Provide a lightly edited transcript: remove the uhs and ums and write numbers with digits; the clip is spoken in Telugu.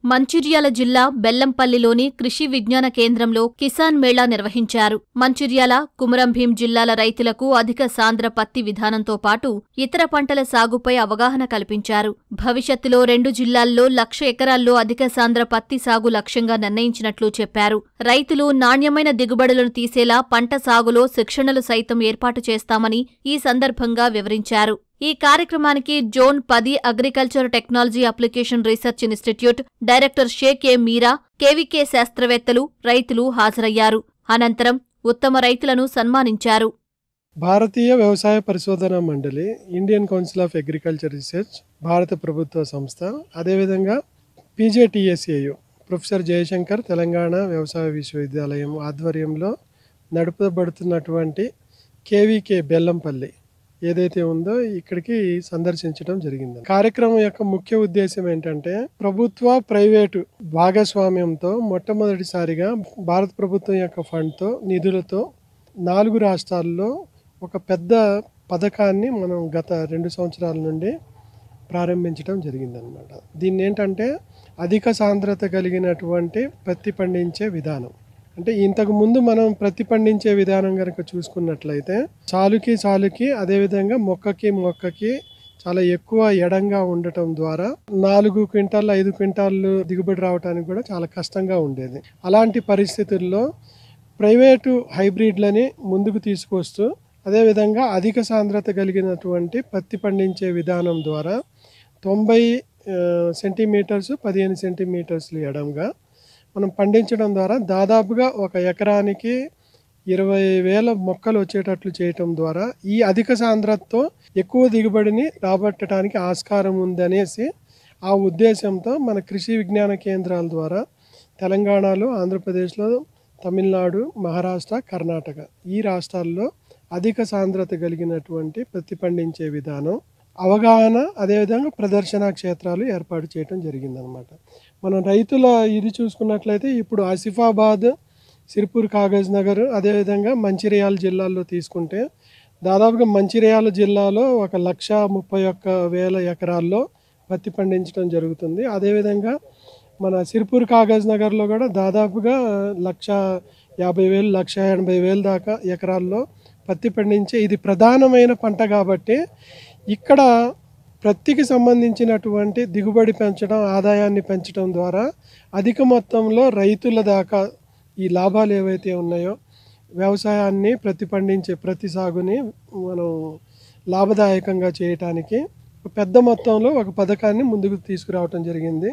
మంచిర్యాల జిల్లా బెల్లంపల్లిలోని కృషి విజ్ఞాన కేంద్రంలో కిసాన్ మేళా నిర్వహించారు. మంచిర్యాల, కుమరంభీం జిల్లాల రైతులకు అధిక సాంద్ర పత్తి విధానంతో పాటు ఇతర పంటల సాగుపై అవగాహన కల్పించారు. భవిష్యత్తులో 2 జిల్లాల్లో 1,00,000 ఎకరాల్లో అధిక సాంద్ర పత్తి సాగు లక్ష్యంగా నిర్ణయించినట్లు చెప్పారు. రైతులు నాణ్యమైన దిగుబడులను తీసేలా పంట సాగులో శిక్షణలు సైతం ఏర్పాటు చేస్తామని ఈ సందర్భంగా వివరించారు. ఈ కార్యక్రమానికి zone 10 agriculture technology application research institute director Shaik A Meera, KVK శాస్త్రవేత్తలు, రైతులు హాజరయ్యారు. అనంతరం ఉత్తమ రైతులను సన్మానించారు. భారతీయ వ్యవసాయ పరిశోధన మండలి, Indian council of agriculture research, భారత ప్రభుత్వ సంస్థ, అదేవిధంగా పీజేటీఎస్ఏయు ప్రొఫెసర్ జయశంకర్ తెలంగాణ వ్యవసాయ విశ్వవిద్యాలయం ఆధ్వర్యంలో నడపబడుతున్నటువంటి కేవీకే బెల్లంపల్లి ఏదైతే ఉందో ఇక్కడికి సందర్శించడం జరిగింది. కార్యక్రమం యొక్క ముఖ్య ఉద్దేశం ఏంటంటే, ప్రభుత్వ ప్రైవేటు భాగస్వామ్యంతో మొట్టమొదటిసారిగా భారత ప్రభుత్వం యొక్క ఫండ్తో, నిధులతో 4 రాష్ట్రాల్లో ఒక పెద్ద పథకాన్ని మనం గత 2 సంవత్సరాల నుండి ప్రారంభించడం జరిగిందనమాట. దీన్ని ఏంటంటే అధిక సాంద్రత కలిగినటువంటి పత్తి పండించే విధానం. అంటే ఇంతకు ముందు మనం పత్తి పండించే విధానం కనుక చూసుకున్నట్లయితే సాలుకి అదేవిధంగా మొక్కకి చాలా ఎక్కువ ఎడంగా ఉండటం ద్వారా 4 క్వింటాలు 5 క్వింటాలు దిగుబడి రావడానికి కూడా చాలా కష్టంగా ఉండేది. అలాంటి పరిస్థితుల్లో ప్రైవేటు హైబ్రిడ్లని ముందుకు తీసుకొస్తూ అదేవిధంగా అధిక సాంద్రత కలిగినటువంటి పత్తి పండించే విధానం ద్వారా 90 సెంటీమీటర్స్ 15 సెంటీమీటర్స్లు ఎడంగా మనం పండించడం ద్వారా దాదాపుగా ఒక ఎకరానికి 20,000 మొక్కలు వచ్చేటట్లు చేయటం ద్వారా ఈ అధిక సాంద్రతతో ఎక్కువ దిగుబడిని రాబట్టడానికి ఆస్కారం ఉందనేసి ఆ ఉద్దేశంతో మన కృషి విజ్ఞాన కేంద్రాల ద్వారా తెలంగాణలో, ఆంధ్రప్రదేశ్లో, తమిళనాడు, మహారాష్ట్ర, కర్ణాటక ఈ రాష్ట్రాల్లో అధిక సాంద్రత కలిగినటువంటి పత్తి పండించే విధానం అవగాహన, అదేవిధంగా ప్రదర్శన క్షేత్రాలు ఏర్పాటు చేయడం జరిగిందనమాట. మనం రైతుల ఇది చూసుకున్నట్లయితే ఇప్పుడు ఆసిఫాబాద్, సిర్పూర్ కాగజ్ నగర్, అదేవిధంగా మంచిర్యాల జిల్లాల్లో తీసుకుంటే దాదాపుగా మంచిర్యాల జిల్లాలో 1,31,000 ఎకరాల్లో పత్తి పండించడం జరుగుతుంది. అదేవిధంగా మన సిర్పూర్ కాగజ్ నగర్లో కూడా దాదాపుగా 1,50,000 1,80,000 దాకా ఎకరాల్లో పత్తి పండించే ఇది ప్రధానమైన పంట కాబట్టి ఇక్కడ పత్తికి సంబంధించినటువంటి దిగుబడి పెంచడం, ఆదాయాన్ని పెంచడం ద్వారా అధిక మొత్తంలో రైతుల దాకా ఈ లాభాలు ఏవైతే ఉన్నాయో వ్యవసాయాన్ని ప్రతి సాగుని మనం లాభదాయకంగా చేయటానికి పెద్ద మొత్తంలో ఒక పథకాన్ని ముందుకు తీసుకురావటం జరిగింది.